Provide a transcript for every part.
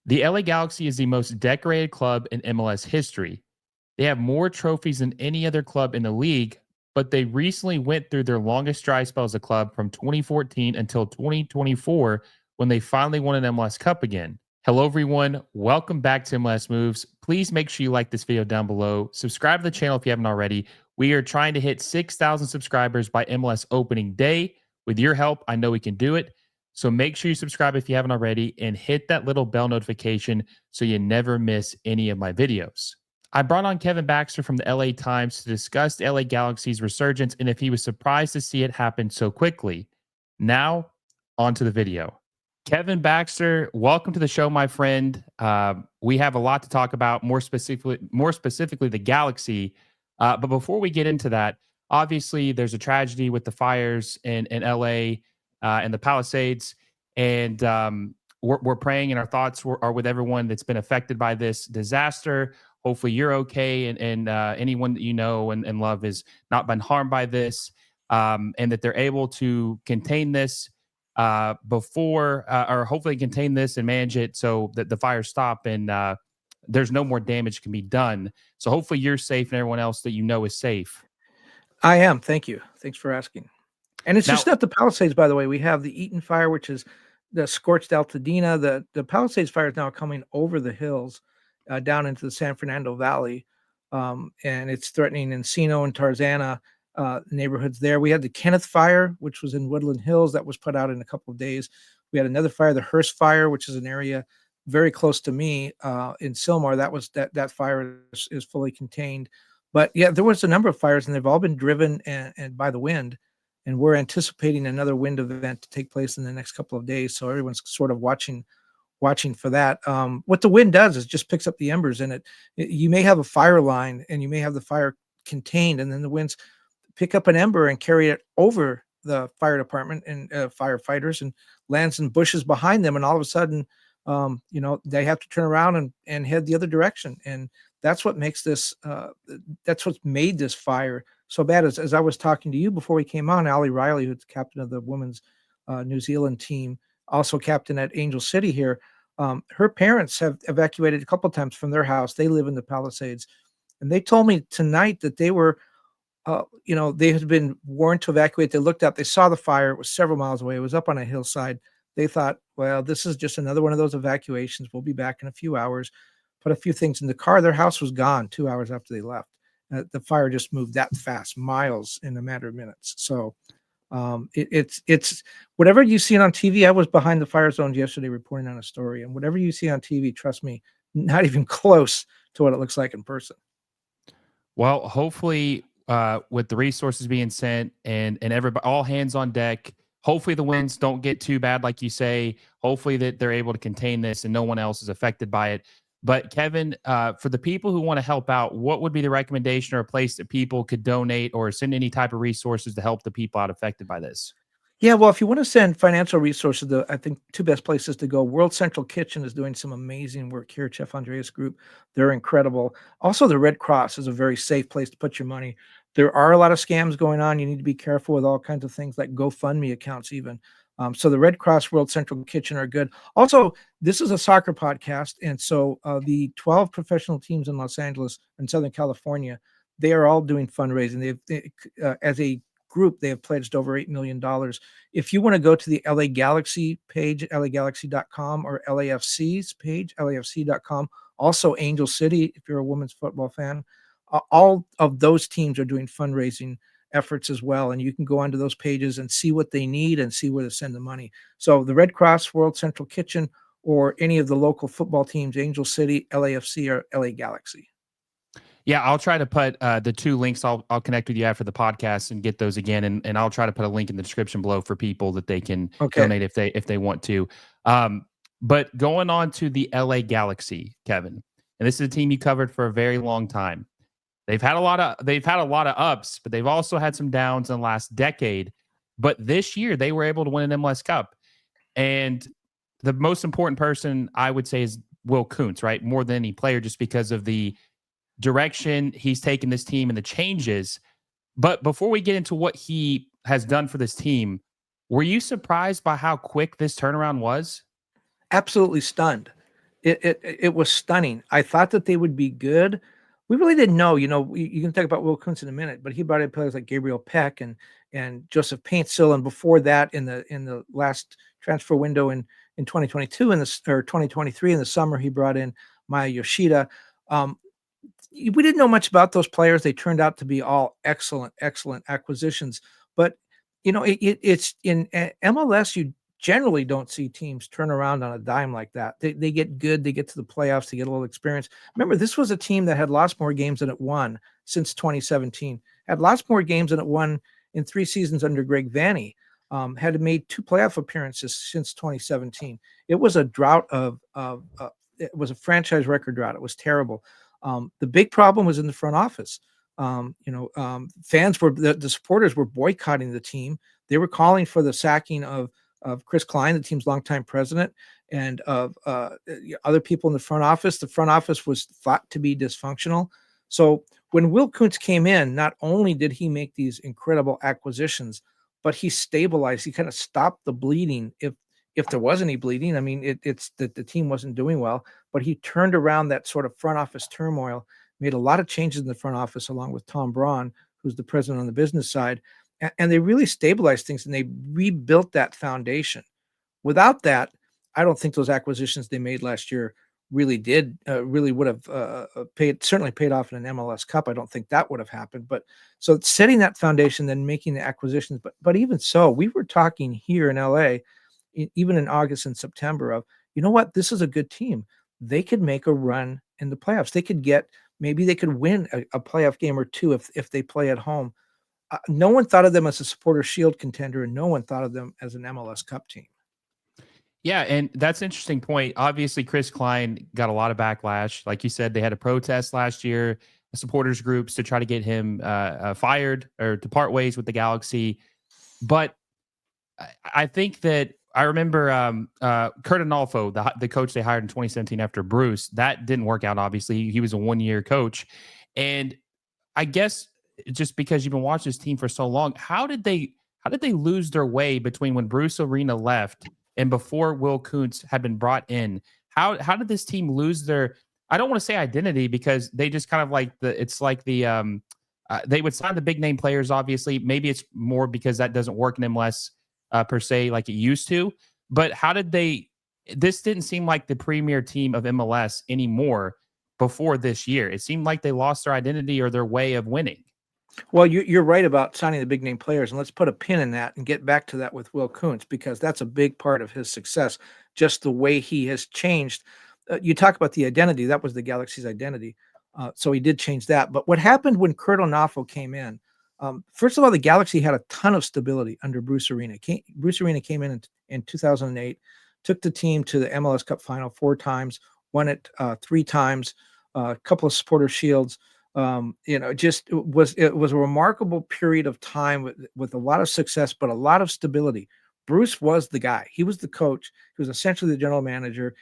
The LA Galaxy is the most decorated club in MLS history. They have more trophies than any other club in the league, but they recently went through their longest dry spell as a club from 2014 until 2024 when they finally won an MLS Cup again. Hello, everyone. Welcome back to MLS Moves. Please make sure you like this video down below. Subscribe to the channel if you haven't already. We are trying to hit 6,000 subscribers by MLS opening day. With your help, I know we can do it. So make sure you subscribe if you haven't already and hit that little bell notification so you never miss any of my videos. I brought on Kevin Baxter from the LA Times to discuss the LA Galaxy's resurgence and if he was surprised to see it happen so quickly. Now, on to the video. Kevin Baxter, welcome to the show, my friend. We have a lot to talk about, more specifically the Galaxy. But before we get into that, obviously there's a tragedy with the fires in LA and the Palisades, and we're praying, and our thoughts are with everyone that's been affected by this disaster. Hopefully you're okay, and anyone that you know and love has not been harmed by this, and that they're able to contain this before, or hopefully contain this and manage it so that the fires stop and there's no more damage can be done. So hopefully you're safe and everyone else that you know is safe. I am. Thank you. Thanks for asking. And it's Now, just not the Palisades, by the way. We have the Eaton fire, which is the scorched Altadena. The Palisades fire is now coming over the hills down into the San Fernando Valley, and it's threatening Encino and Tarzana neighborhoods there. We had the Kenneth fire, which was in Woodland Hills, that was put out in a couple of days. We had another fire, the Hearst fire, which is an area very close to me in Sylmar. That fire is fully contained. But yeah, there was a number of fires, and they've all been driven and by the wind. And we're anticipating another wind event to take place in the next couple of days. So everyone's sort of watching for that. What the wind does is just picks up the embers in it. You may have a fire line and you may have the fire contained, and then the winds pick up an ember and carry it over the fire department and firefighters, and lands in bushes behind them. And all of a sudden, they have to turn around and head the other direction. And that's what makes this, that's what's made this fire so bad. As I was talking to you before we came on, Ali Riley, who's the captain of the women's New Zealand team, also captain at Angel City here, her parents have evacuated a couple of times from their house. They live in the Palisades. And they told me tonight that they were, they had been warned to evacuate. They looked up, they saw the fire. It was several miles away. It was up on a hillside. They thought, well, this is just another one of those evacuations. We'll be back in a few hours. Put a few things in the car. Their house was gone 2 hours after they left. The fire just moved that fast, miles in a matter of minutes. So it's whatever you see on TV. I was behind the fire zones yesterday reporting on a story, and whatever you see on TV, trust me, not even close to what it looks like in person. Well, hopefully with the resources being sent and everybody, all hands on deck, hopefully the winds don't get too bad, like you say. Hopefully that they're able to contain this and no one else is affected by it. But Kevin, for the people who want to help out, what would be the recommendation or a place that people could donate or send any type of resources to help the people out affected by this? Yeah, well, if you want to send financial resources, I think two best places to go. World Central Kitchen is doing some amazing work here. Chef Andreas Group, they're incredible. Also, the Red Cross is a very safe place to put your money. There are a lot of scams going on. You need to be careful with all kinds of things like GoFundMe accounts even. So the Red Cross, World Central Kitchen are good. Also, this is a soccer podcast, and so the 12 professional teams in Los Angeles and Southern California, they are all doing fundraising. As a group, they have pledged over $8 million. If you want to go to the LA Galaxy page, lagalaxy.com, or LAFC's page, lafc.com, also Angel City, if you're a women's football fan, all of those teams are doing fundraising efforts as well. And you can go onto those pages and see what they need and see where to send the money. So the Red Cross, World Central Kitchen, or any of the local football teams, Angel City, LAFC, or LA Galaxy. Yeah, I'll try to put the two links. I'll connect with you after the podcast and get those again, and I'll try to put a link in the description below for people that they can donate if they want to. But going on to the LA Galaxy, Kevin, and this is a team you covered for a very long time. They've had a lot of ups, but they've also had some downs in the last decade. But this year they were able to win an MLS Cup, and the most important person I would say is Will Kuntz, right? More than any player, just because of the direction he's taken this team and the changes. But before we get into what he has done for this team, were you surprised by how quick this turnaround was? Absolutely stunned. It was stunning. I thought that they would be good. We really didn't know. You can talk about Will Kuntz in a minute, but he brought in players like Gabriel Peck and Joseph Paintsil, and before that, in the last transfer window in 2022 or 2023 in the summer, he brought in Maya Yoshida. We didn't know much about those players. They turned out to be all excellent, excellent acquisitions. But it's in MLS. You generally don't see teams turn around on a dime like that. They get good. They get to the playoffs. They get a little experience. Remember, this was a team that had lost more games than it won since 2017. Had lost more games than it won in 3 seasons under Greg Vanney. Had made 2 playoff appearances since 2017. It was a drought it was a franchise record drought. It was terrible. The big problem was in the front office. Fans the supporters were boycotting the team. They were calling for the sacking of Chris Klein, the team's longtime president, and of other people in the front office. The front office was thought to be dysfunctional. So when Will Kuntz came in, not only did he make these incredible acquisitions, but he stabilized. He kind of stopped the bleeding. If there was any bleeding, I mean, it's that the team wasn't doing well, but he turned around that sort of front office turmoil, made a lot of changes in the front office, along with Tom Braun, who's the president on the business side, and they really stabilized things and they rebuilt that foundation. Without that, I don't think those acquisitions they made last year really would have certainly paid off in an MLS Cup. I don't think that would have happened. But so setting that foundation, then making the acquisitions. But even so, we were talking here in LA, even in August and September, of, you know what, this is a good team. They could make a run in the playoffs. Maybe they could win a playoff game or 2 if they play at home. No one thought of them as a Supporter Shield contender, and no one thought of them as an MLS Cup team. Yeah, and that's an interesting point. Obviously, Chris Klein got a lot of backlash. Like you said, they had a protest last year, supporters groups to try to get him fired or to part ways with the Galaxy. But I think that I remember Kurt Anolfo, the coach they hired in 2017 after Bruce. That didn't work out, obviously. He was a one-year coach. And I guess just because you've been watching this team for so long, how did they lose their way between when Bruce Arena left and before Will Kuntz had been brought in? How did this team lose their, I don't want to say identity, because they just kind of they would sign the big name players, obviously. Maybe it's more because that doesn't work in MLS per se like it used to. But this didn't seem like the premier team of MLS anymore before this year. It seemed like they lost their identity or their way of winning. Well, you're right about signing the big name players, and let's put a pin in that and get back to that with Will Kuntz, because that's a big part of his success, just the way he has changed. You talk about the identity. That was the Galaxy's identity. So he did change that. But what happened when Kurt Onafo came in, first of all, the Galaxy had a ton of stability under Bruce Arena. Bruce Arena came in 2008, took the team to the MLS Cup final 4 times, won it 3 times, a couple of Supporter Shields. It was a remarkable period of time with a lot of success, but a lot of stability. Bruce was the guy. He was the coach. He was essentially the general manager.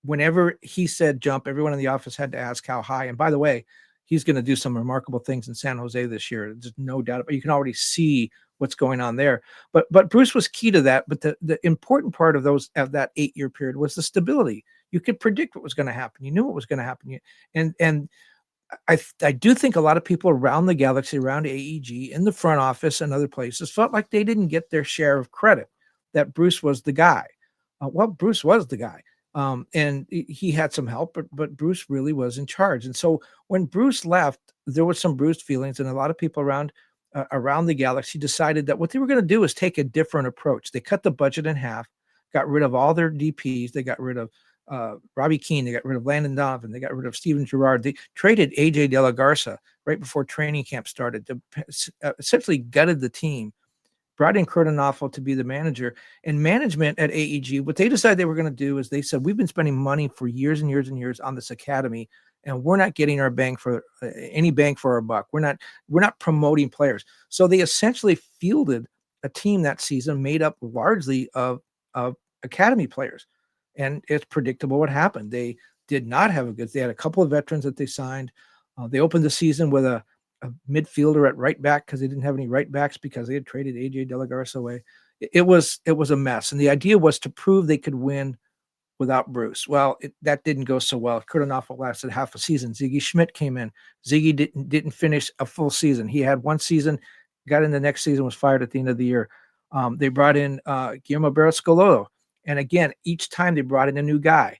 Whenever he said jump, everyone in the office had to ask how high. And by the way, he's going to do some remarkable things in San Jose this year. There's no doubt. But you can already see what's going on there. But Bruce was key to that. But the important part of that 8-year period was the stability. You could predict what was going to happen. You knew what was going to happen. And I do think a lot of people around the Galaxy, around AEG, in the front office and other places, felt like they didn't get their share of credit, that Bruce was the guy. Well, Bruce was the guy. And he had some help, but Bruce really was in charge. And so when Bruce left, there was some bruised feelings, and a lot of people around the Galaxy decided that what they were going to do is take a different approach. They cut the budget in half, got rid of all their DPs. They got rid of Robbie Keane. They got rid of Landon Donovan. They got rid of Steven Gerrard. They traded AJ De La Garza right before training camp started, to essentially gutted the team, brought in Kurt Onafo to be the manager. And management at AEG, what they decided they were going to do is they said, we've been spending money for years and years and years on this academy, and we're not getting our any bang for our buck. We're not promoting players. So they essentially fielded a team that season made up largely of academy players. And it's predictable what happened. They did not have they had a couple of veterans that they signed. They opened the season with a midfielder at right back because they didn't have any right backs because they had traded AJ De La Garza away. It was a mess. And the idea was to prove they could win without Bruce. Well, that didn't go so well. Kurtenhoff lasted half a season. Ziggy Schmidt came in. Ziggy didn't finish a full season. He had one season, got in the next season, was fired at the end of the year. They brought in Guillermo Barros-Schelotto. And again, each time they brought in a new guy.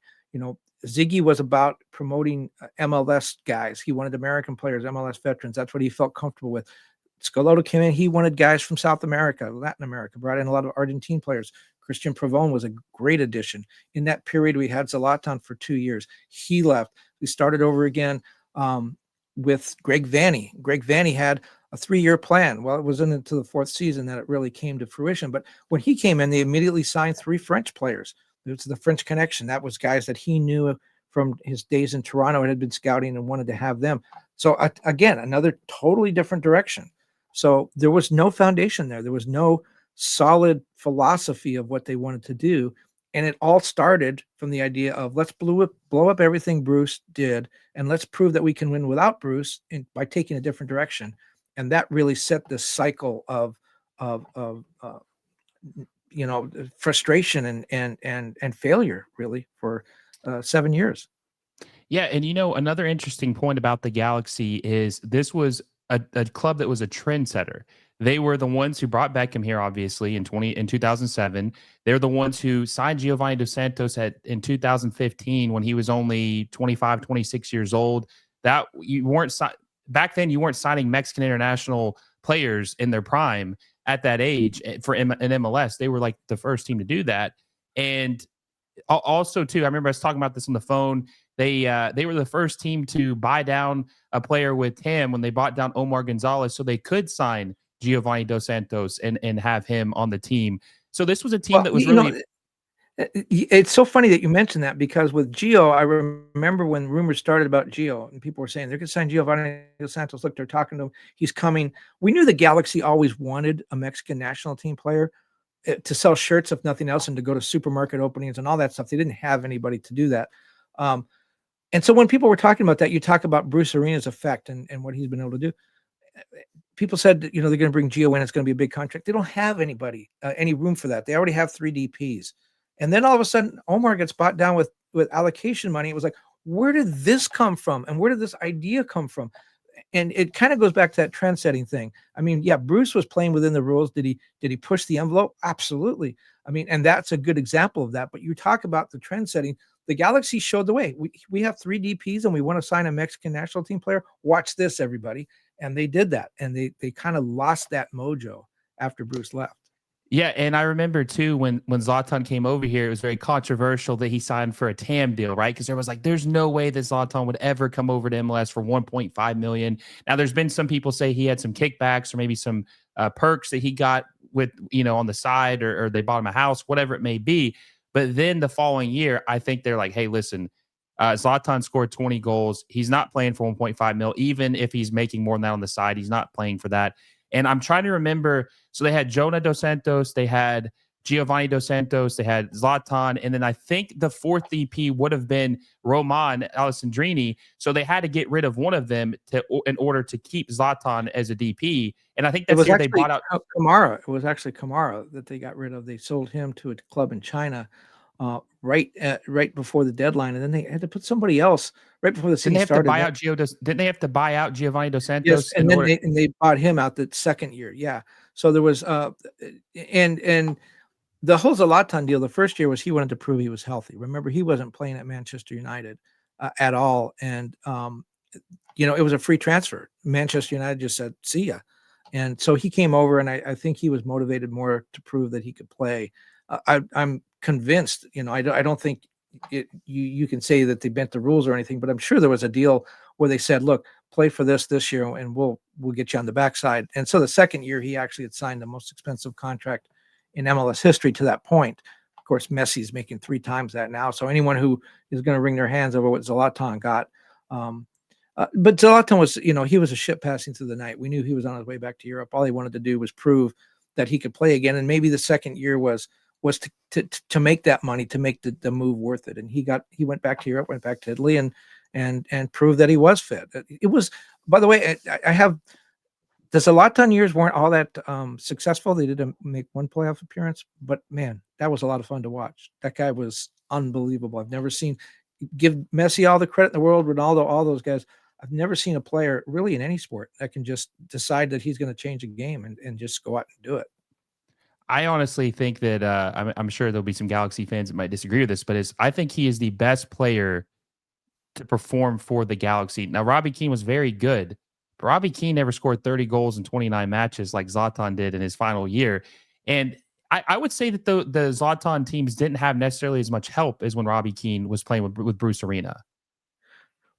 Ziggy was about promoting MLS guys. He wanted American players, MLS veterans. That's what he felt comfortable with. Schelotto came in. He wanted guys from South America, Latin America, brought in a lot of Argentine players. Christian Pavone was a great addition. In that period, we had Zlatan for 2 years. He left. We started over again with Greg Vanney. Greg Vanney had a 3-year plan. Well, it was into the 4th season that it really came to fruition. But when he came in, they immediately signed 3 French players. It was the French connection. That was guys that he knew from his days in Toronto and had been scouting and wanted to have them. So again, another totally different direction. So there was no foundation there. There was no solid philosophy of what they wanted to do. And it all started from the idea of let's blow up everything Bruce did, and let's prove that we can win without Bruce by taking a different direction. And that really set this cycle of frustration and failure really for 7 years. Yeah, and another interesting point about the Galaxy is this was a club that was a trendsetter. They were the ones who brought Beckham here, obviously, in 2007. They're the ones who signed Giovanni Dos Santos in 2015 when he was only 25, 26 years old. That you weren't back then. You weren't signing Mexican international players in their prime at that age for an MLS. They were like the first team to do that. And also, too, I remember I was talking about this on the phone. They were the first team to buy down a player with him when they bought down Omar Gonzalez, so they could sign Giovanni Dos Santos and have him on the team. So this was a team that was really. It's so funny that you mentioned that, because with Gio, I remember when rumors started about Gio and people were saying they're going to sign Giovanni Dos Santos. Look, they're talking to him. He's coming. We knew the Galaxy always wanted a Mexican national team player to sell shirts, if nothing else, and to go to supermarket openings and all that stuff. They didn't have anybody to do that. And so when people were talking about that, you talk about Bruce Arena's effect and what he's been able to do. People said, they're going to bring Gio in. It's going to be a big contract. They don't have anybody, any room for that. They already have 3 DPs. And then all of a sudden, Omar gets bought down with allocation money. It was like, where did this come from? And where did this idea come from? And it kind of goes back to that trend setting thing. I mean, yeah, Bruce was playing within the rules. Did he push the envelope? Absolutely. I mean, and that's a good example of that. But you talk about the trend setting. The Galaxy showed the way. We have 3 DPs and we want to sign a Mexican national team player. Watch this, everybody. And they did that. And they kind of lost that mojo after Bruce left. Yeah, and I remember too when Zlatan came over here, it was very controversial that he signed for a TAM deal, right? Because there was like, there's no way that Zlatan would ever come over to MLS for 1.5 million. Now, there's been some people say he had some kickbacks or maybe some perks that he got with on the side, or they bought him a house, whatever it may be. But then the following year, I think they're like, hey, listen, Zlatan scored 20 goals. He's not playing for 1.5 mil, even if he's making more than that on the side. He's not playing for that. And I'm trying to remember. So they had Jonah Dos Santos, they had Giovanni Dos Santos, they had Zlatan, and then I think the 4th DP would have been Roman Alessandrini. So they had to get rid of one of them in order to keep Zlatan as a DP. And I think that's where they bought out Kamara. It was actually Kamara that they got rid of. They sold him to a club in China right before the deadline, and then they had to put somebody else right before the season started. Didn't they have to buy out Giovanni Dos Santos? Yes, and then they bought him out the second year. Yeah, so there was and the whole Zlatan deal. The first year was he wanted to prove he was healthy. Remember, he wasn't playing at Manchester United at all, and it was a free transfer. Manchester United just said, "See ya," and so he came over, and I think he was motivated more to prove that he could play. I'm convinced, I don't think you can say that they bent the rules or anything, but I'm sure there was a deal where they said, look, play for this year and we'll get you on the backside. And so the second year he actually had signed the most expensive contract in MLS history to that point. Of course, Messi's making 3 times that now. So anyone who is going to wring their hands over what Zlatan got. But Zlatan was, he was a ship passing through the night. We knew he was on his way back to Europe. All he wanted to do was prove that he could play again. And maybe the second year was to make that money, to make the move worth it. And he went back to Europe, went back to Italy, and proved that he was fit. It was, by the way, I have the Zlatan years weren't all that successful. They did make 1 playoff appearance, but man, that was a lot of fun to watch. That guy was unbelievable. I've never seen, give Messi all the credit in the world, Ronaldo, all those guys. I've never seen a player really in any sport that can just decide that he's going to change a game and just go out and do it. I honestly think that I'm sure there'll be some Galaxy fans that might disagree with this, but I think he is the best player to perform for the Galaxy. Now, Robbie Keane was very good, but Robbie Keane never scored 30 goals in 29 matches like Zlatan did in his final year. And I would say that the Zlatan teams didn't have necessarily as much help as when Robbie Keane was playing with Bruce Arena.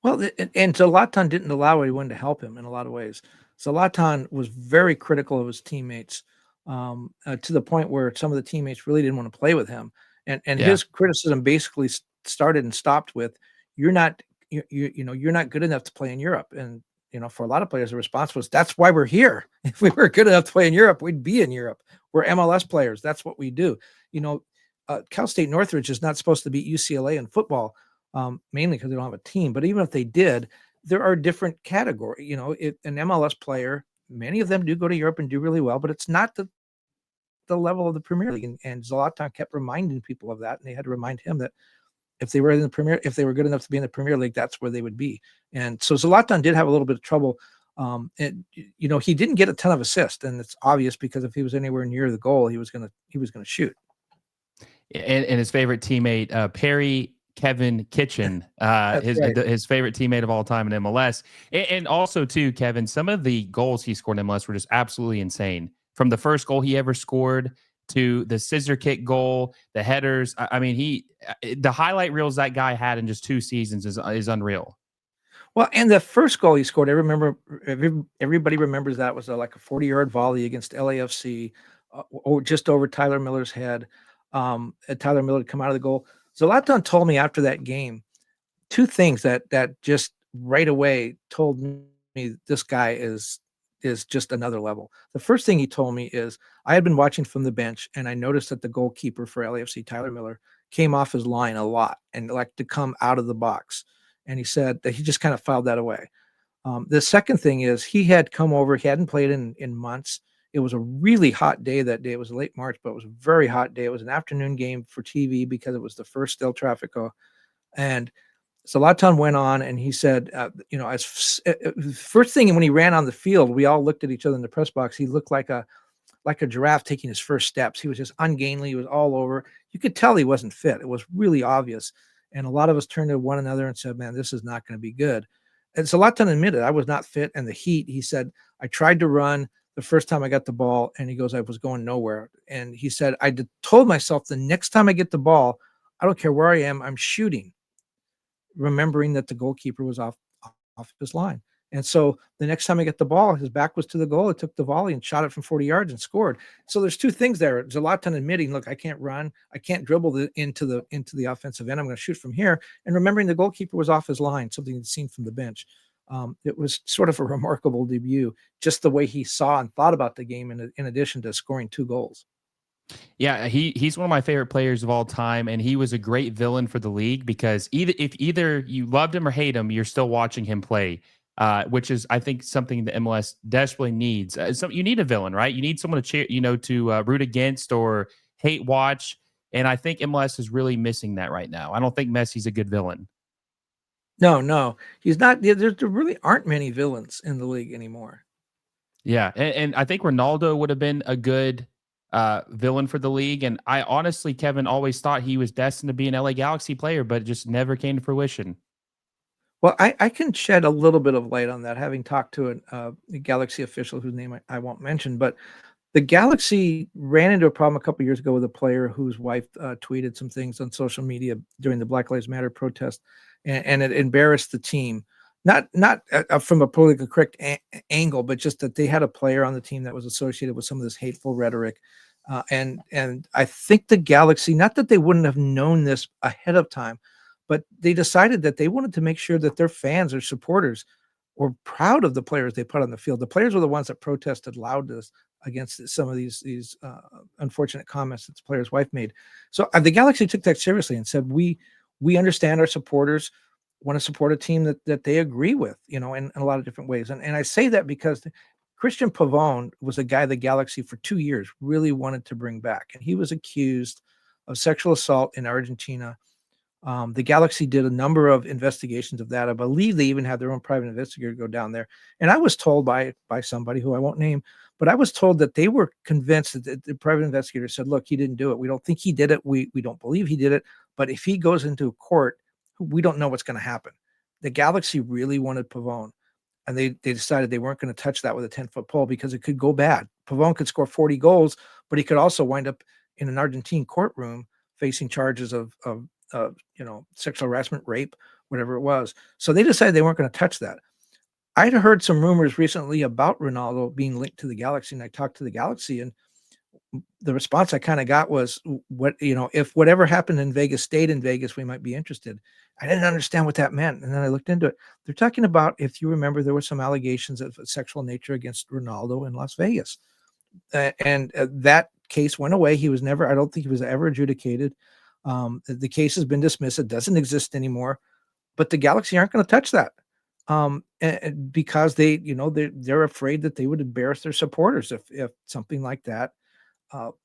Well, and Zlatan didn't allow anyone to help him in a lot of ways. Zlatan was very critical of his teammates, to the point where some of the teammates really didn't want to play with him. And Yeah. his criticism basically started and stopped with, "You're not you're not good enough to play in Europe." And for a lot of players, the response was, "That's why we're here. If we were good enough to play in Europe, we'd be in Europe. We're MLS players. That's what we do." Cal State Northridge is not supposed to beat UCLA in football, mainly because they don't have a team. But even if they did, there are different categories. An MLS player, many of them do go to Europe and do really well, but it's not the level of the Premier League. And Zlatan kept reminding people of that, and they had to remind him that if they were if they were good enough to be in the Premier League, that's where they would be. And so Zlatan did have a little bit of trouble. He didn't get a ton of assists, and it's obvious because if he was anywhere near the goal, he was gonna shoot. And his favorite teammate, Perry Kevin Kitchen, his favorite teammate of all time in MLS. And also, too, Kevin, some of the goals he scored in MLS were just absolutely insane. From the first goal he ever scored to the scissor kick goal, the headers. I mean, the highlight reels that guy had in just 2 seasons is unreal. Well, and the first goal he scored, everybody remembers that was like a 40-yard volley against LAFC, just over Tyler Miller's head. Tyler Miller had come out of the goal. Zlatan told me after that game 2 things that just right away told me this guy is just another level. The first thing he told me is, I had been watching from the bench, and I noticed that the goalkeeper for LAFC, Tyler Miller, came off his line a lot and liked to come out of the box. And he said that he just kind of filed that away. The second thing is, he had come over. He hadn't played in months. It was a really hot day that day. It was late March, but it was a very hot day. It was an afternoon game for TV because it was the first El Tráfico. And Zlatan went on and he said, first thing when he ran on the field, we all looked at each other in the press box. He looked like a giraffe taking his first steps. He was just ungainly. He was all over. You could tell he wasn't fit. It was really obvious. And a lot of us turned to one another and said, "Man, this is not going to be good." And Zlatan admitted, "I was not fit." And the heat, he said, "I tried to run the first time I got the ball." And he goes, "I was going nowhere." And he said, "I told myself the next time I get the ball, I don't care where I am, I'm shooting," remembering that the goalkeeper was off his line. And so the next time I get the ball, his back was to the goal. It took the volley and shot it from 40 yards and scored. So there's 2 things there. Zlatan admitting, "Look, I can't run. I can't dribble into the offensive end. I'm going to shoot from here." And remembering the goalkeeper was off his line, something he'd seen from the bench. It was sort of a remarkable debut, just the way he saw and thought about the game in addition to scoring 2 goals. Yeah, he's one of my favorite players of all time, and he was a great villain for the league because either you loved him or hate him, you're still watching him play, which is, I think, something the MLS desperately needs. So you need a villain, right? You need someone to cheer, to root against or hate watch, and I think MLS is really missing that right now. I don't think Messi's a good villain. No, he's not. There really aren't many villains in the league anymore. Yeah, and I think Ronaldo would have been a good villain for the league. And I honestly, Kevin, always thought he was destined to be an LA Galaxy player, but it just never came to fruition. Well, I can shed a little bit of light on that, having talked to a Galaxy official whose name I won't mention. But the Galaxy ran into a problem a couple years ago with a player whose wife tweeted some things on social media during the Black Lives Matter protest, and it embarrassed the team. Not from a politically correct angle, but just that they had a player on the team that was associated with some of this hateful rhetoric. And I think the Galaxy, not that they wouldn't have known this ahead of time, but they decided that they wanted to make sure that their fans or supporters were proud of the players they put on the field. The players were the ones that protested loudest against some of these unfortunate comments that the player's wife made. So the Galaxy took that seriously and said, we understand our supporters want to support a team that they agree with, in a lot of different ways. And I say that because Christian Pavone was a guy the Galaxy for 2 years really wanted to bring back. And he was accused of sexual assault in Argentina. The Galaxy did a number of investigations of that. I believe they even had their own private investigator go down there. And I was told by somebody who I won't name, but I was told that they were convinced that the private investigator said, "Look, he didn't do it. We don't think he did it. We don't believe he did it. But if he goes into court, we don't know what's going to happen." The Galaxy really wanted Pavone, and they decided they weren't going to touch that with a 10-foot pole because it could go bad. Pavone could score 40 goals, but he could also wind up in an Argentine courtroom facing charges of sexual harassment, rape, whatever it was. So they decided they weren't going to touch that. I'd heard some rumors recently about Ronaldo being linked to the Galaxy, and I talked to the Galaxy, and the response I kind of got was, if whatever happened in Vegas stayed in Vegas, we might be interested. I didn't understand what that meant. And then I looked into it. They're talking about, if you remember, there were some allegations of sexual nature against Ronaldo in Las Vegas. And that case went away. I don't think he was ever adjudicated. The case has been dismissed. It doesn't exist anymore, but the Galaxy aren't going to touch that. Because they're afraid that they would embarrass their supporters if something like that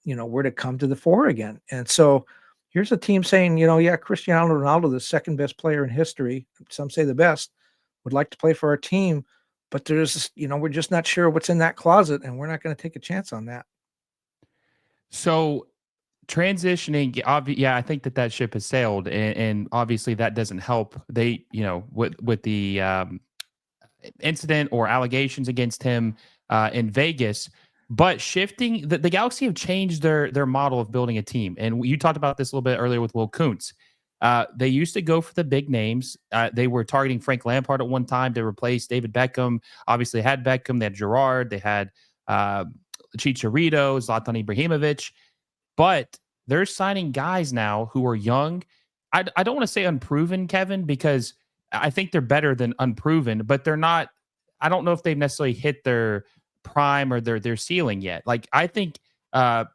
were to come to the fore again. And so here's a team saying, Cristiano Ronaldo, the second best player in history, some say the best, would like to play for our team, but we're just not sure what's in that closet, and we're not going to take a chance on that. So transitioning, I think that ship has sailed, and obviously that doesn't help. They, with the incident or allegations against him in Vegas. But shifting, the Galaxy have changed their model of building a team, and you talked about this a little bit earlier with Will Kuntz. They used to go for the big names. They were targeting Frank Lampard at one time to replace David Beckham. Obviously, had Beckham. They had Gerrard. They had Chicharito, Zlatan Ibrahimovic. But they're signing guys now who are young. I don't want to say unproven, Kevin, because I think they're better than unproven, but they're not. I don't know if they've necessarily hit their prime or their ceiling yet. Like, I think that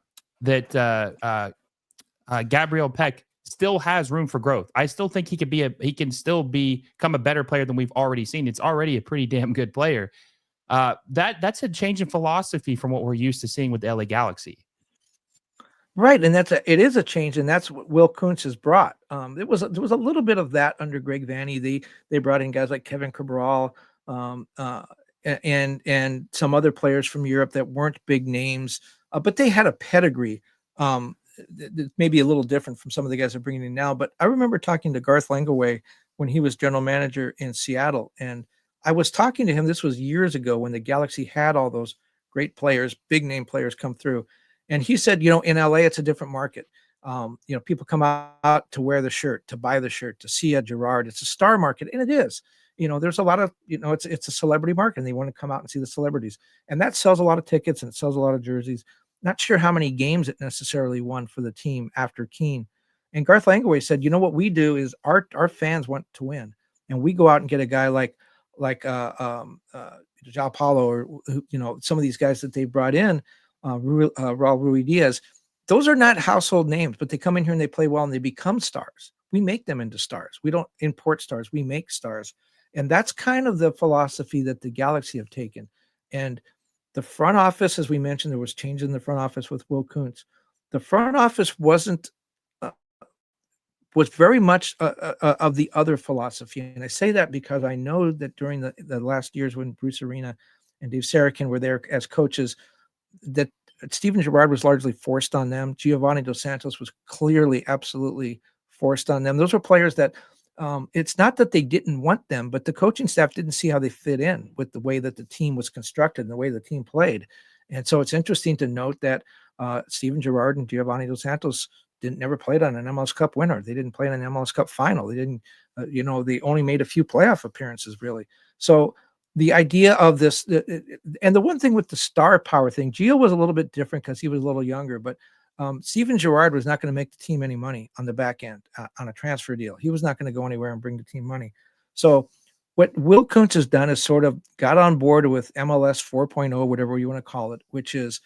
Gabriel Peck still has room for growth. I still think he can still become a better player than we've already seen. It's already a pretty damn good player. That's a change in philosophy from what we're used to seeing with the LA Galaxy. Right, and it is a change, and that's what Will Kuntz has brought. There was a little bit of that under Greg Vanney. They brought in guys like Kevin Cabral, and some other players from Europe that weren't big names, but they had a pedigree. Maybe a little different from some of the guys they're bringing in now. But I remember talking to Garth Langaway when he was general manager in Seattle, and I was talking to him. This was years ago when the Galaxy had all those great players, big name players come through. And he said, in LA, it's a different market. People come out to wear the shirt, to buy the shirt, to see a Gerrard. It's a star market, and it is. There's a lot of, it's a celebrity market, and they want to come out and see the celebrities. And that sells a lot of tickets, and it sells a lot of jerseys. Not sure how many games it necessarily won for the team after Keane. And Garth Langaway said, what we do is our fans want to win. And we go out and get a guy like João Paulo, or, some of these guys that they brought in, Raul Ruiz. Those are not household names, but they come in here and they play well and they become stars. We make them into stars. We don't import stars. We make stars. And that's kind of the philosophy that the Galaxy have taken. And the front office, as we mentioned, there was change in the front office with Will Kuntz. The front office was very much of the other philosophy. And I say that because I know that during the last years when Bruce Arena and Dave Sarakin were there as coaches, that Steven Gerrard was largely forced on them. Giovanni Dos Santos was clearly, absolutely forced on them. Those were players that it's not that they didn't want them, but the coaching staff didn't see how they fit in with the way that the team was constructed and the way the team played. And so it's interesting to note that Steven Gerrard and Giovanni Dos Santos never played on an MLS Cup winner. They didn't play in an MLS Cup final. They didn't, they only made a few playoff appearances, really. So the idea of this, and the one thing with the star power thing, Gio was a little bit different because he was a little younger, but Steven Gerrard was not going to make the team any money on the back end on a transfer deal. He was not going to go anywhere and bring the team money. So what Will Kuntz has done is sort of got on board with MLS 4.0, whatever you want to call it, which is,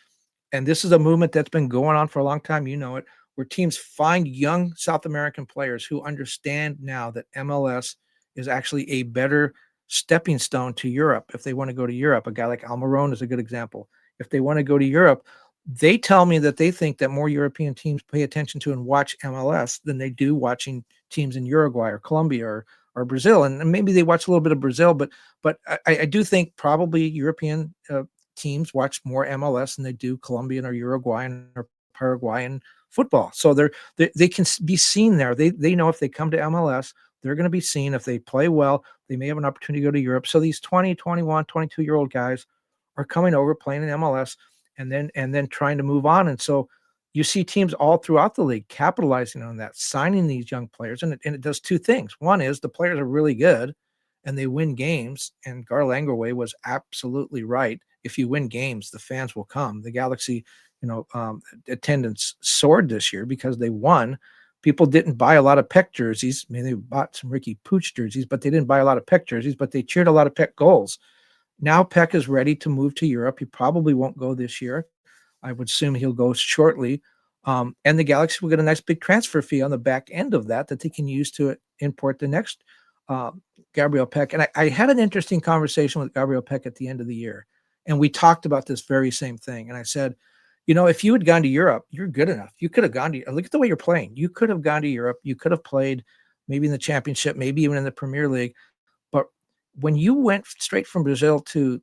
and this is a movement that's been going on for a long time, where teams find young South American players who understand now that MLS is actually a better stepping stone to Europe if they want to go to Europe. A guy like Almiron is a good example. If they want to go to Europe, They tell me that they think that more European teams pay attention to and watch MLS than they do watching teams in Uruguay or Colombia or Brazil. And maybe they watch a little bit of Brazil, but I do think probably European teams watch more MLS than they do Colombian or Uruguayan or Paraguayan football. So they can be seen there. They know if they come to MLS, they're going to be seen. If they play well, they may have an opportunity to go to Europe. So these 20, 21, 22-year-old guys are coming over playing in MLS and then trying to move on. And so you see teams all throughout the league capitalizing on that, signing these young players. And it does two things. One is the players are really good and they win games. And Gar Langway was absolutely right. If you win games, the fans will come. The Galaxy, attendance soared this year because they won. People didn't buy a lot of Peck jerseys. I mean, they bought some Ricky Pooch jerseys, but they didn't buy a lot of Peck jerseys, but they cheered a lot of Peck goals. Now Peck is ready to move to Europe. He probably won't go this year. I would assume he'll go shortly. And the Galaxy will get a nice big transfer fee on the back end of that they can use to import the next Gabriel Peck. And I had an interesting conversation with Gabriel Peck at the end of the year. And we talked about this very same thing. And I said, if you had gone to Europe, you're good enough. You could have gone to, look at the way you're playing. You could have gone to Europe. You could have played maybe in the championship, maybe even in the Premier League. But when you went straight from Brazil to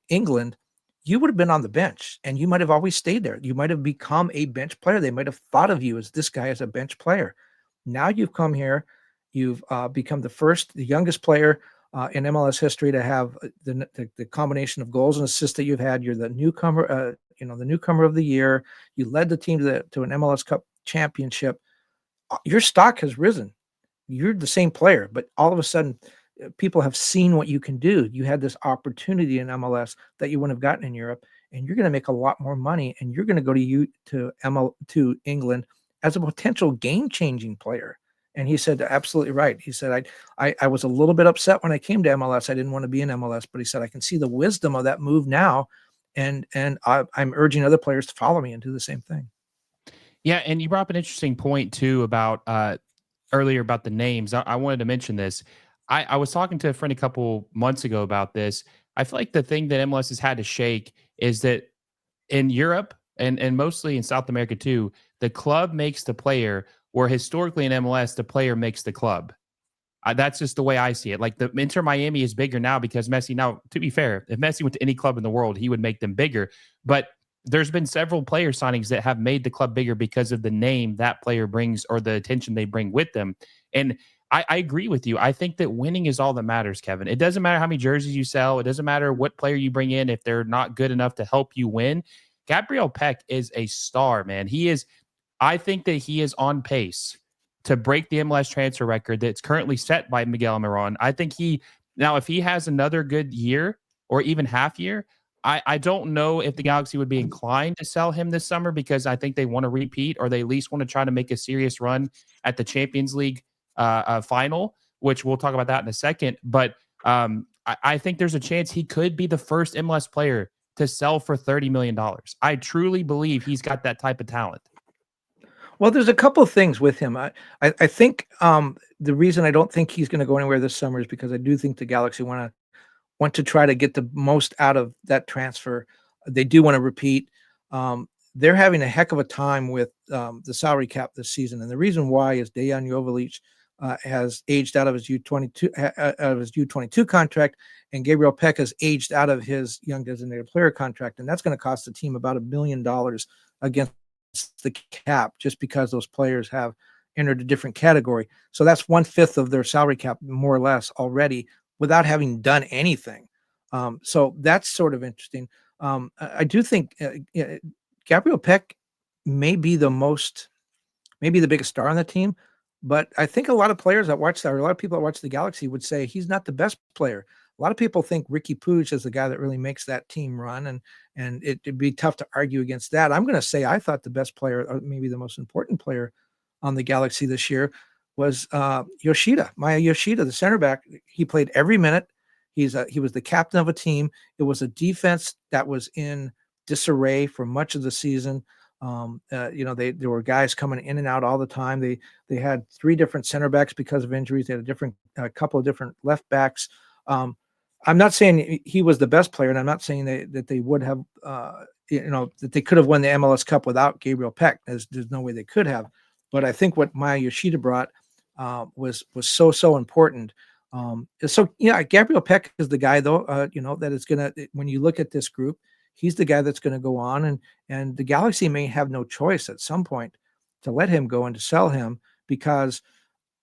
England, you would have been on the bench and you might have always stayed there. You might have become a bench player. They might have thought of you as this guy as a bench player. Now you've come here. You've become the youngest player in MLS history to have the combination of goals and assists that you've had. You're the newcomer, the newcomer of the year. You led the team to an MLS Cup championship. Your stock has risen. You're the same player, but all of a sudden, people have seen what you can do. You had this opportunity in MLS that you wouldn't have gotten in Europe, and you're going to make a lot more money, and you're going to go to England as a potential game-changing player. And he said, absolutely right. He said, I was a little bit upset when I came to MLS. I didn't want to be in MLS, but he said, I can see the wisdom of that move now. And I'm urging other players to follow me and do the same thing. Yeah. And you brought up an interesting point too about earlier about the names. I wanted to mention this. I was talking to a friend a couple months ago about this. I feel like the thing that MLS has had to shake is that in Europe and mostly in South America too, the club makes the player, where historically in MLS, the player makes the club. That's just the way I see it. Like the Inter Miami is bigger now because Messi. Now, to be fair, if Messi went to any club in the world, he would make them bigger. But there's been several player signings that have made the club bigger because of the name that player brings or the attention they bring with them. And I agree with you. I think that winning is all that matters, Kevin. It doesn't matter how many jerseys you sell. It doesn't matter what player you bring in if they're not good enough to help you win. Gabriel Peck is a star, man. I think that he is on pace to break the MLS transfer record that's currently set by Miguel Almiron. I think if he has another good year or even half year, I don't know if the Galaxy would be inclined to sell him this summer because I think they want to repeat or they at least want to try to make a serious run at the Champions League final, which we'll talk about that in a second. But I think there's a chance he could be the first MLS player to sell for $30 million. I truly believe he's got that type of talent. Well, there's a couple of things with him. I think the reason I don't think he's going to go anywhere this summer is because I do think the Galaxy want to try to get the most out of that transfer. They do want to repeat. They're having a heck of a time with the salary cap this season, and the reason why is Dejan Jovalic has aged out of his U22 contract, and Gabriel Peck has aged out of his young designated player contract, and that's going to cost the team about $1 billion against the cap just because those players have entered a different category. So that's 1/5 of their salary cap, more or less, already without having done anything. So that's sort of interesting. I do think Gabriel Peck may be maybe the biggest star on the team, but I think a lot of players that watch that, or a lot of people that watch the Galaxy would say he's not the best player. A lot of people think Ricky Pooch is the guy that really makes that team run, and it'd be tough to argue against that. I'm going to say I thought the best player, or maybe the most important player on the Galaxy this year was Yoshida, Maya Yoshida, the center back. He played every minute. He was the captain of a team. It was a defense that was in disarray for much of the season. There were guys coming in and out all the time. They had 3 different center backs because of injuries. They had a couple of different left backs. I'm not saying he was the best player, and I'm not saying that they would have, that they could have won the MLS Cup without Gabriel Peck. There's no way they could have. But I think what Maya Yoshida brought was so important. Gabriel Peck is the guy, though, that is going to, when you look at this group, he's the guy that's going to go on, and the Galaxy may have no choice at some point to let him go and to sell him because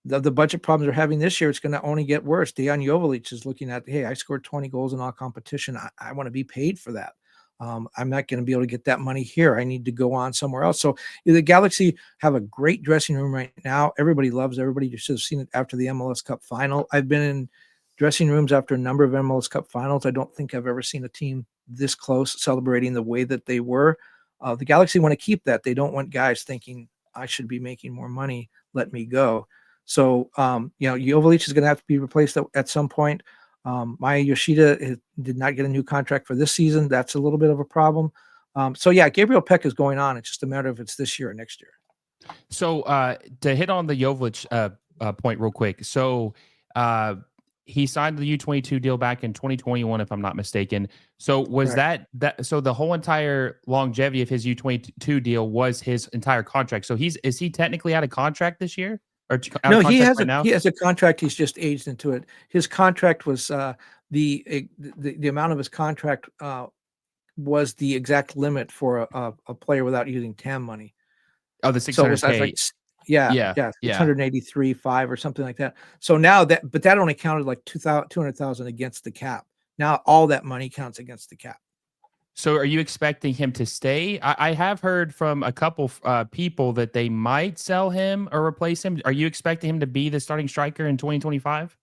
the budget problems they're having this year, it's going to only get worse. Dejan Jovalic is looking at, hey, I scored 20 goals in all competition. I want to be paid for that. I'm not going to be able to get that money here. I need to go on somewhere else. So the Galaxy have a great dressing room right now. Everybody loves everybody. You should have seen it after the MLS Cup final. I've been in dressing rooms after a number of MLS Cup finals. I don't think I've ever seen a team this close celebrating the way that they were. The Galaxy want to keep that. They don't want guys thinking, I should be making more money. Let me go. So, Jovalic is going to have to be replaced at some point. Maya Yoshida did not get a new contract for this season. That's a little bit of a problem. Gabriel Peck is going on. It's just a matter of it's this year or next year. So to hit on the Jovalic point real quick. So he signed the U22 deal back in 2021, if I'm not mistaken. So was that so the whole entire longevity of his U22 deal was his entire contract? So is he technically out of contract this year? No, he has a contract. He's just aged into it. His contract was the amount of his contract was the exact limit for a player without using TAM money. Oh, the 600K. Yeah, 683.5 or something like that. So now but that only counted like 200,000 against the cap. Now all that money counts against the cap. So are you expecting him to stay? I have heard from a couple people that they might sell him or replace him. Are you expecting him to be the starting striker in 2025?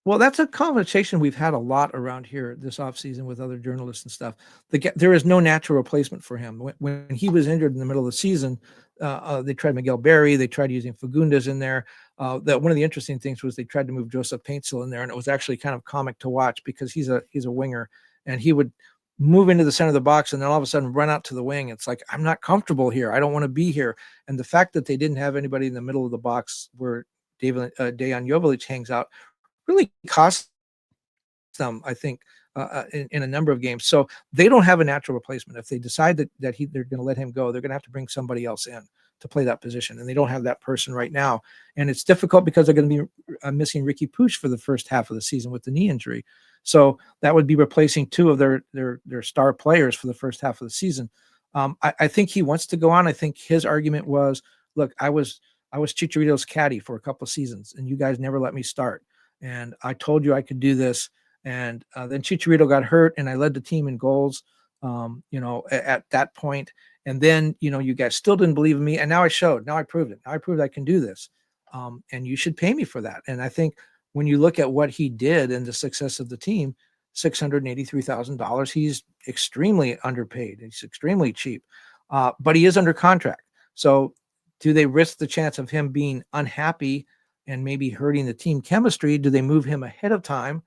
Well, that's a conversation we've had a lot around here this offseason with other journalists and stuff. There is no natural replacement for him. When he was injured in the middle of the season, they tried Miguel Berry. They tried using Fagundes in there. That one of the interesting things was they tried to move Joseph Paintsil in there, and it was actually kind of comic to watch because he's a winger, and he would move into the center of the box and then all of a sudden run out to the wing. It's like, I'm not comfortable here. I don't want to be here. And the fact that they didn't have anybody in the middle of the box where Dejan Jovalic hangs out really cost them, I think, in a number of games. So they don't have a natural replacement. If they decide that they're going to let him go, they're going to have to bring somebody else in to play that position. And they don't have that person right now. And it's difficult because they're going to be missing Ricky Puig for the first half of the season with the knee injury. So that would be replacing two of their star players for the first half of the season. I think he wants to go on. I think his argument was, look, I was Chicharito's caddy for a couple of seasons, and you guys never let me start. And I told you I could do this. And then Chicharito got hurt, and I led the team in goals, at that point. And then, you guys still didn't believe in me. And now I showed. Now I proved it. Now I proved I can do this. And you should pay me for that. And I think when you look at what he did and the success of the team, $683,000, he's extremely underpaid. He's extremely cheap, but he is under contract. So do they risk the chance of him being unhappy and maybe hurting the team chemistry? Do they move him ahead of time?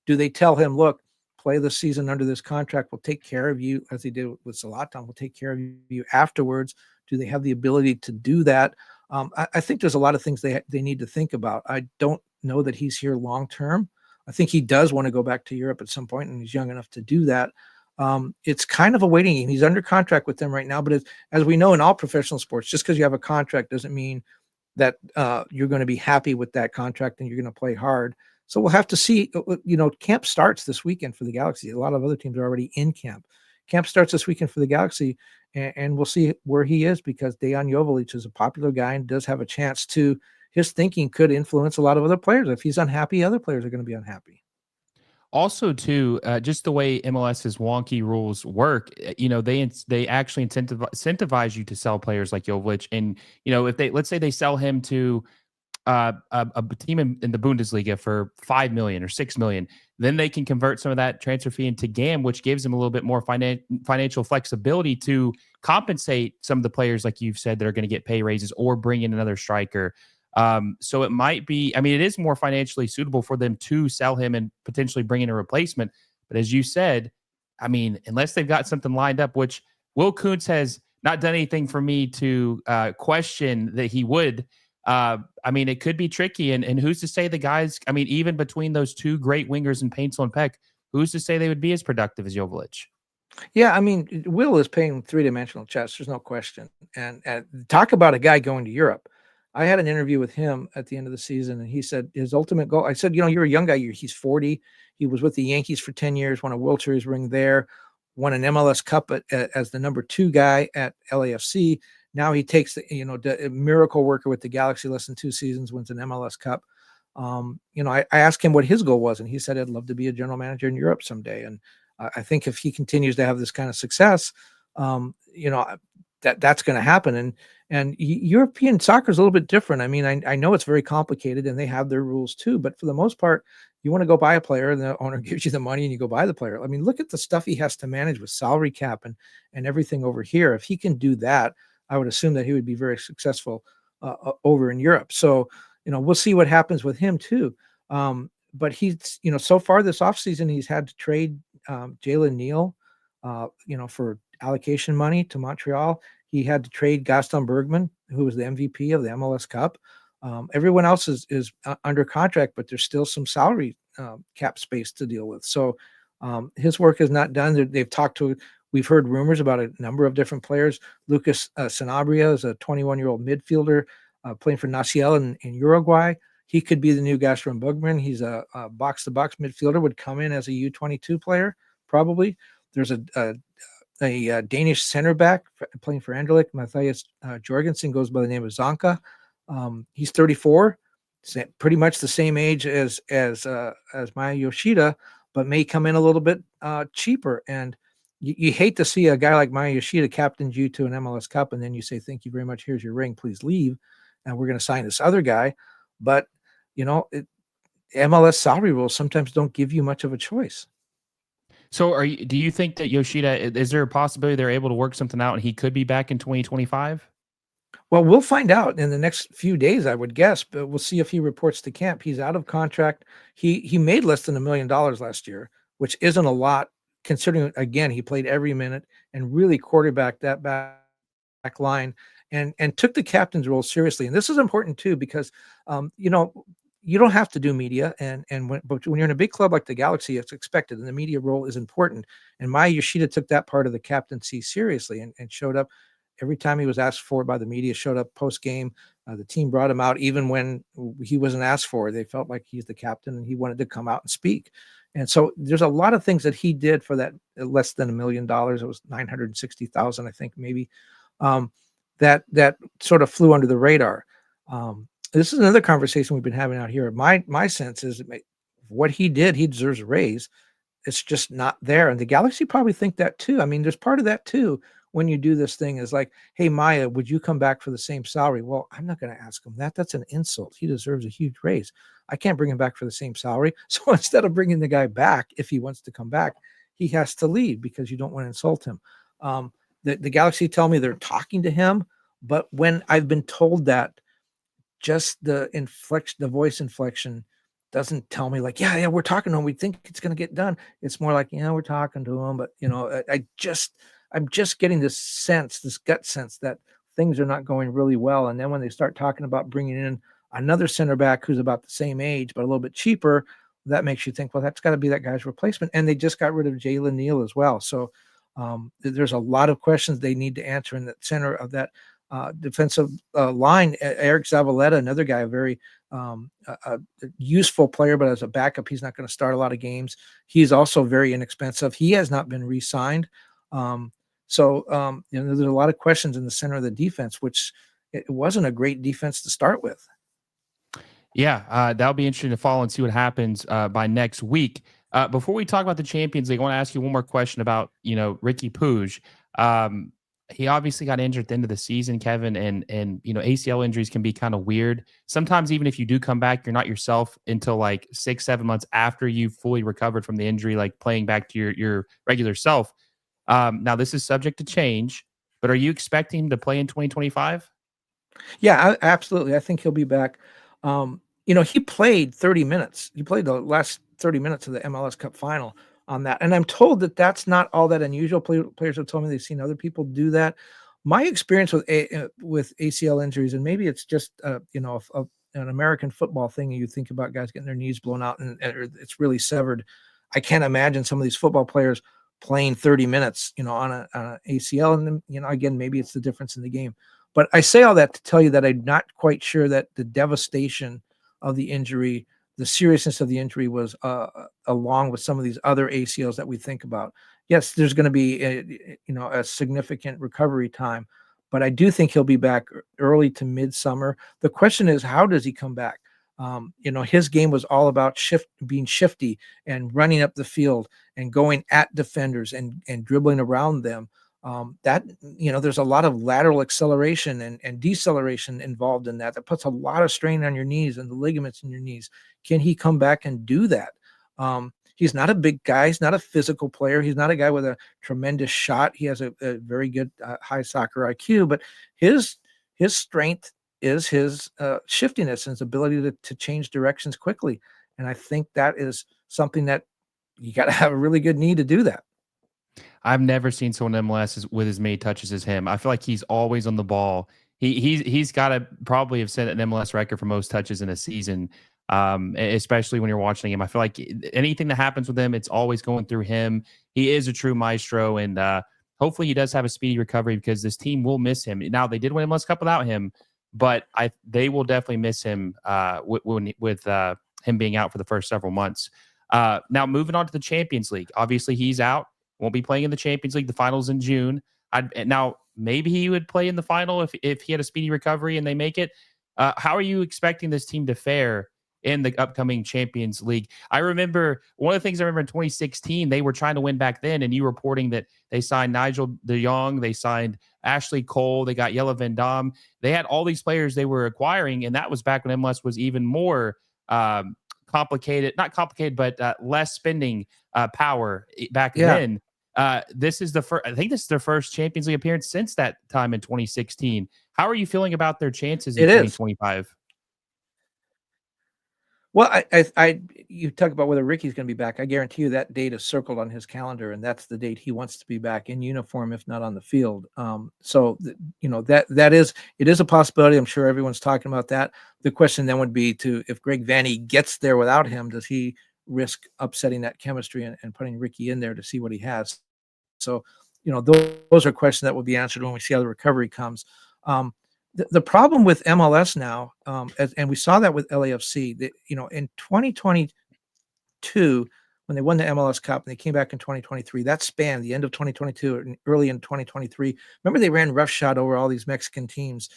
Do they tell him, look, play the season under this contract. We'll take care of you, as they did with Zlatan. We'll take care of you afterwards. Do they have the ability to do that? I think there's a lot of things they need to think about. I don't know that he's here long term. I think he does want to go back to Europe at some point, and he's young enough to do that. It's kind of a waiting game. He's under contract with them right now, but as we know in all professional sports, just because you have a contract doesn't mean that you're going to be happy with that contract and you're going to play hard. So we'll have to see. Camp starts this weekend for the Galaxy. A lot of other teams are already in camp. Camp starts this weekend for the Galaxy, and we'll see where he is, because Dejan Jovalic is a popular guy and does have a chance to. His thinking could influence a lot of other players. If he's unhappy, other players are going to be unhappy. Also, too, just the way MLS's wonky rules work, they actually incentivize you to sell players like Jovic. And, if let's say they sell him to a team in the Bundesliga for $5 million or $6 million, then they can convert some of that transfer fee into GAM, which gives them a little bit more financial flexibility to compensate some of the players, like you've said, that are going to get pay raises or bring in another striker. So it might be, it is more financially suitable for them to sell him and potentially bring in a replacement. But as you said, unless they've got something lined up, which Will Kuntz has not done anything for me to question that he would, it could be tricky. And who's to say the guys, even between those two great wingers in Paintsil and Peck, who's to say they would be as productive as Joveljic? Yeah, I mean, Will is playing three-dimensional chess. There's no question. And talk about a guy going to Europe. I had an interview with him at the end of the season, and he said his ultimate goal. I said, you're a young guy. He's 40. He was with the Yankees for 10 years. Won a World Series ring there. Won an MLS Cup as the number 2 guy at LAFC. Now he takes the miracle worker with the Galaxy, less than 2 seasons, wins an MLS Cup. I asked him what his goal was, and he said, I'd love to be a general manager in Europe someday. And I think if he continues to have this kind of success, that's going to happen. And European soccer is a little bit different. I mean, I know it's very complicated and they have their rules too, but for the most part, you want to go buy a player and the owner gives you the money and you go buy the player. I mean, look at the stuff he has to manage with salary cap and everything over here. If he can do that, I would assume that he would be very successful over in Europe. So, we'll see what happens with him too. But he's, so far this offseason, he's had to trade Jalen Neal, for allocation money to Montreal. He had to trade Gaston Bergman, who was the MVP of the MLS Cup. Everyone else is under contract, but there's still some salary cap space to deal with. So his work is not done. We've heard rumors about a number of different players. Lucas Sanabria is a 21-year-old midfielder playing for Nacional in Uruguay. He could be the new Gaston Bergman. He's a box-to-box midfielder, would come in as a U22 player, probably. There's a Danish center back playing for Anderlecht, Matthias Jorgensen, goes by the name of Zanka. He's 34, pretty much the same age as Maya Yoshida, but may come in a little bit cheaper. And you hate to see a guy like Maya Yoshida captained you to an MLS Cup, and then you say, thank you very much, here's your ring, please leave, and we're going to sign this other guy. But, MLS salary rules sometimes don't give you much of a choice. So do you think that Yoshida, is there a possibility they're able to work something out and he could be back in 2025? Well, we'll find out in the next few days, I would guess, but we'll see if he reports to camp. He's out of contract. He made less than $1 million last year, which isn't a lot considering, again, he played every minute and really quarterbacked that back line and took the captain's role seriously. And this is important too, because, you don't have to do media, but when you're in a big club like the Galaxy, it's expected, and the media role is important. And Maya Yoshida took that part of the captaincy seriously and showed up every time he was asked for by the media. Showed up post game. The team brought him out even when he wasn't asked for. They felt like he's the captain and he wanted to come out and speak. And so there's a lot of things that he did for that less than $1 million. It was $960,000, I think, maybe. That sort of flew under the radar. This is another conversation we've been having out here. My sense is what he did, he deserves a raise. It's just not there. And the Galaxy probably think that too. I mean, there's part of that too. When you do this thing is like, hey, Maya, would you come back for the same salary? Well, I'm not going to ask him that. That's an insult. He deserves a huge raise. I can't bring him back for the same salary. So instead of bringing the guy back, if he wants to come back, he has to leave because you don't want to insult him. The Galaxy tell me they're talking to him, but when I've been told that, just the inflection, the voice inflection doesn't tell me like, yeah, we're talking to him. We think it's going to get done. It's more like, we're talking to him, but I'm just getting this sense, this gut sense that things are not going really well. And then when they start talking about bringing in another center back who's about the same age, but a little bit cheaper, that makes you think, well, that's got to be that guy's replacement. And they just got rid of Jalen Neal as well. So there's a lot of questions they need to answer in the center of that defensive line. Eric Zavaleta, another guy, a very useful player, but as a backup, he's not going to start a lot of games. He's also very inexpensive. He has not been re-signed. So there's a lot of questions in the center of the defense, which it wasn't a great defense to start with. Yeah, that'll be interesting to follow and see what happens by next week. Before we talk about the Champions League, I want to ask you one more question about, Ricky Puig. He obviously got injured at the end of the season, Kevin, and ACL injuries can be kind of weird. Sometimes even if you do come back, you're not yourself until like 6-7 months after you've fully recovered from the injury, like playing back to your regular self. Now this is subject to change, but are you expecting him to play in 2025? Yeah, absolutely. I think he'll be back. He played 30 minutes. He played the last 30 minutes of the MLS Cup final on that. And I'm told that that's not all that unusual. Players have told me they've seen other people do that. My experience with ACL injuries, and maybe it's just, an American football thing. You think about guys getting their knees blown out and it's really severed. I can't imagine some of these football players playing 30 minutes, on a ACL. And then, again, maybe it's the difference in the game. But I say all that to tell you that I'm not quite sure that the devastation of the injury, the seriousness of the injury was along with some of these other ACLs that we think about. Yes, there's going to be a significant recovery time, but I do think he'll be back early to midsummer. The question is, how does he come back? His game was all about being shifty and running up the field and going at defenders and dribbling around them. There's a lot of lateral acceleration and deceleration involved in that. That puts a lot of strain on your knees and the ligaments in your knees. Can he come back and do that? He's not a big guy. He's not a physical player. He's not a guy with a tremendous shot. He has a very good high soccer IQ, but his strength is his shiftiness and his ability to change directions quickly. And I think that is something that you got to have a really good knee to do that. I've never seen someone in MLS with as many touches as him. I feel like he's always on the ball. He's got to probably have set an MLS record for most touches in a season, especially when you're watching him. I feel like anything that happens with him, it's always going through him. He is a true maestro, and hopefully he does have a speedy recovery because this team will miss him. Now, they did win MLS Cup without him, but they will definitely miss him with him being out for the first several months. Now, moving on to the Champions League. Obviously, he's out. Won't be playing in the Champions League. The finals in June. Now, maybe he would play in the final if he had a speedy recovery and they make it. How are you expecting this team to fare in the upcoming Champions League? I remember one of the things I remember in 2016, they were trying to win back then, and you reporting that they signed Nigel de Jong, they signed Ashley Cole, they got Jelle Van Damme. They had all these players they were acquiring, and that was back when MLS was even more complicated, not complicated, but less spending power back then. This is I think this is their first Champions League appearance since that time in 2016. How are you feeling about their chances in 2025? Well, you talk about whether Ricky's going to be back. I guarantee you that date is circled on his calendar, and that's the date he wants to be back in uniform, if not on the field. It is a possibility. I'm sure everyone's talking about that. The question then would be if Greg Vanney gets there without him, does he risk upsetting that chemistry and putting Ricky in there to see what he has? So, those are questions that will be answered when we see how the recovery comes. The problem with MLS now, and we saw that with LAFC, that, in 2022, when they won the MLS Cup and they came back in 2023, that span, the end of 2022 and early in 2023, remember they ran roughshod over all these Mexican teams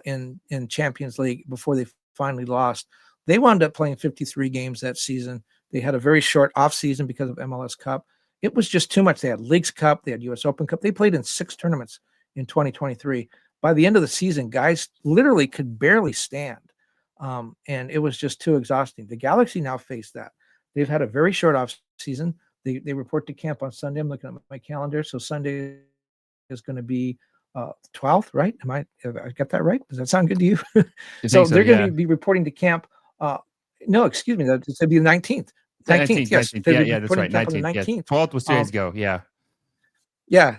in Champions League before they finally lost. They wound up playing 53 games that season. They had a very short off season because of MLS Cup. It was just too much. They had Leagues Cup, they had US Open Cup. They played in 6 tournaments in 2023. By the end of the season, guys literally could barely stand. And it was just too exhausting. The Galaxy now face that. They've had a very short off season. They report to camp on Sunday. I'm looking at my calendar. So Sunday is going to be 12th, right? Have I got that right? Does that sound good to you? So they're going to be reporting to camp. No, excuse me. That's going to be the 19th. 19th, yes. 19th. Yeah, that's right. 19th. Yes. 12th was 2 days ago. Yeah. Yeah.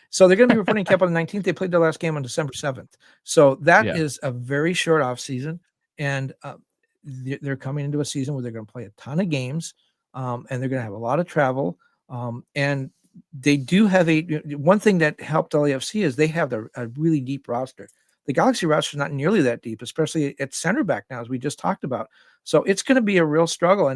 So they're going to be reporting camp on the 19th. They played their last game on December 7th. So that is a very short off season. And they're coming into a season where they're going to play a ton of games, and they're going to have a lot of travel. And they do have one thing that helped LAFC is they have a really deep roster. The Galaxy roster is not nearly that deep, especially at center back now, as we just talked about. So it's going to be a real struggle.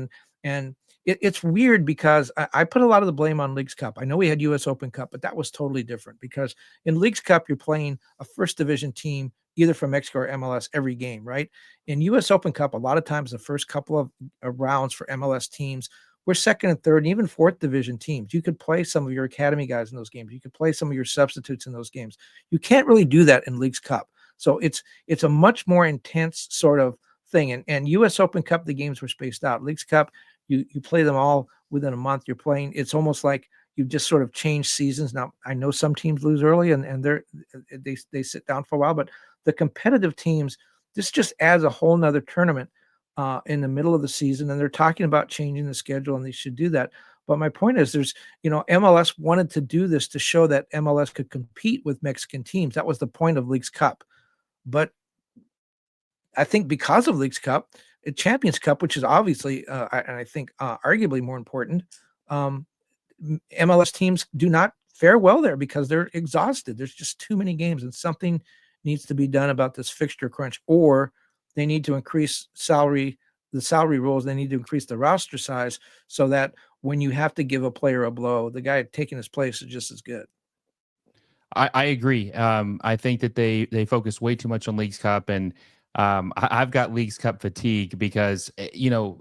And it's weird because I put a lot of the blame on Leagues Cup. I know we had US Open Cup, but that was totally different because in Leagues Cup, you're playing a first division team, either from Mexico or MLS every game, right? In US Open Cup, a lot of times the first couple of rounds for MLS teams were second and third and even fourth division teams. You could play some of your academy guys in those games. You could play some of your substitutes in those games. You can't really do that in Leagues Cup. So it's a much more intense sort of thing. And US Open Cup, the games were spaced out. Leagues Cup, you play them all within a month. You're playing. It's almost like you've just sort of changed seasons. Now, I know some teams lose early and they sit down for a while, but the competitive teams, this just adds a whole nother tournament in the middle of the season. And they're talking about changing the schedule, and they should do that. But my point is MLS wanted to do this to show that MLS could compete with Mexican teams. That was the point of Leagues Cup. But I think because of Leagues Cup, Champions Cup, which is obviously, and I think arguably more important, MLS teams do not fare well there because they're exhausted. There's just too many games, and something needs to be done about this fixture crunch, or they need to increase the salary rules. They need to increase the roster size so that when you have to give a player a blow, the guy taking his place is just as good. I agree. I think that they focus way too much on Leagues Cup, and I've got Leagues Cup fatigue because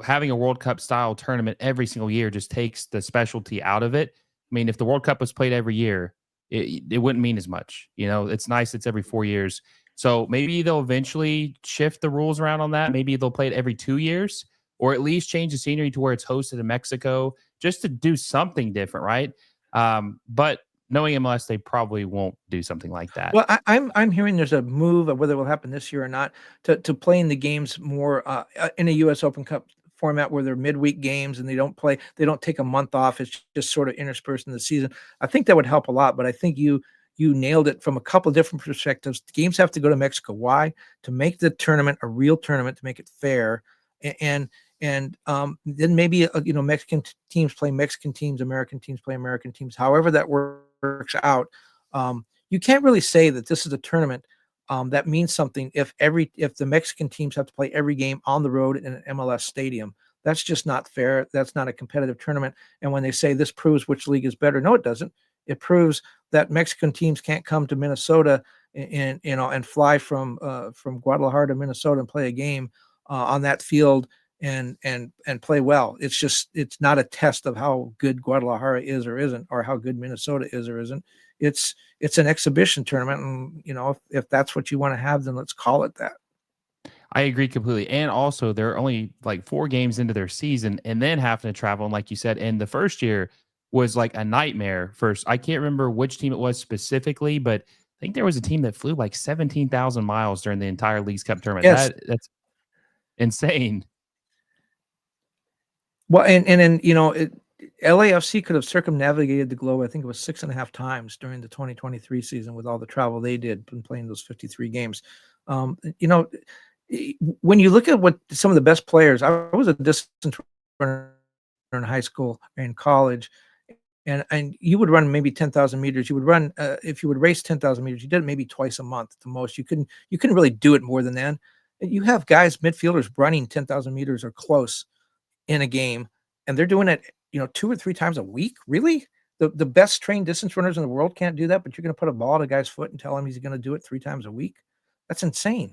having a World Cup style tournament every single year just takes the specialty out of it. I mean, if the World Cup was played every year, it wouldn't mean as much. It's nice it's every 4 years. So maybe they'll eventually shift the rules around on that. Maybe they'll play it every 2 years, or at least change the scenery to where it's hosted in Mexico, just to do something different, right? But knowing MLS, they probably won't do something like that. Well, I'm hearing there's a move of whether it will happen this year or not to playing the games more in a U.S. Open Cup format where they're midweek games and they don't take a month off. It's just sort of interspersed in the season. I think that would help a lot, but I think you nailed it from a couple different perspectives. The games have to go to Mexico. Why? To make the tournament a real tournament, to make it fair, and then maybe Mexican teams play Mexican teams, American teams play American teams. However that works out. You can't really say that this is a tournament that means something if the Mexican teams have to play every game on the road in an MLS stadium. That's just not fair. That's not a competitive tournament. And when they say this proves which league is better, no, it doesn't. It proves that Mexican teams can't come to Minnesota and fly from Guadalajara to Minnesota and play a game on that field and play well. It's not a test of how good Guadalajara is or isn't, or how good Minnesota is or isn't. It's an exhibition tournament, and if that's what you want to have, then let's call it that. I agree completely. And also, they're only like 4 games into their season and then having to travel. And like you said, and the first year was like a nightmare. First, I can't remember which team it was specifically, but I think there was a team that flew like 17,000 miles during the entire Leagues Cup tournament. Yes. That's insane. Well, and then LAFC could have circumnavigated the globe. I think it was 6.5 times during the 2023 season with all the travel they did in playing those 53 games. When you look at what some of the best players, I was a distance runner in high school and college, and you would run maybe 10,000 meters. You would run if you would race 10,000 meters, you did it maybe twice a month at the most. You couldn't really do it more than that. You have guys, midfielders, running 10,000 meters or close in a game, and they're doing it 2 or 3 times a week. Really, the best trained distance runners in the world can't do that, but you're going to put a ball at a guy's foot and tell him he's going to do it 3 times a week? That's insane.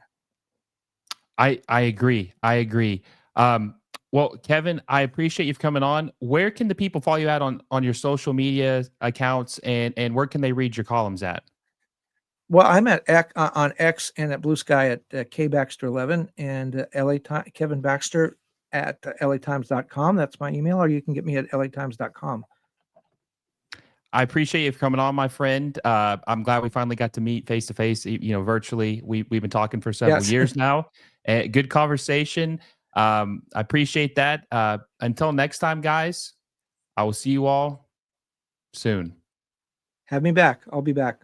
I agree. Well, Kevin, I appreciate you coming on. Where can the people follow you at on your social media accounts, and where can they read your columns at? Well, I'm at on X and at Blue Sky at kbaxter11 and Kevin Baxter at latimes.com. That's my email, or you can get me at latimes.com. I appreciate you for coming on, my friend. I'm glad we finally got to meet face to face, virtually. We've been talking for several years now. Good conversation. I appreciate that. Until next time, guys, I will see you all soon. Have me back. I'll be back.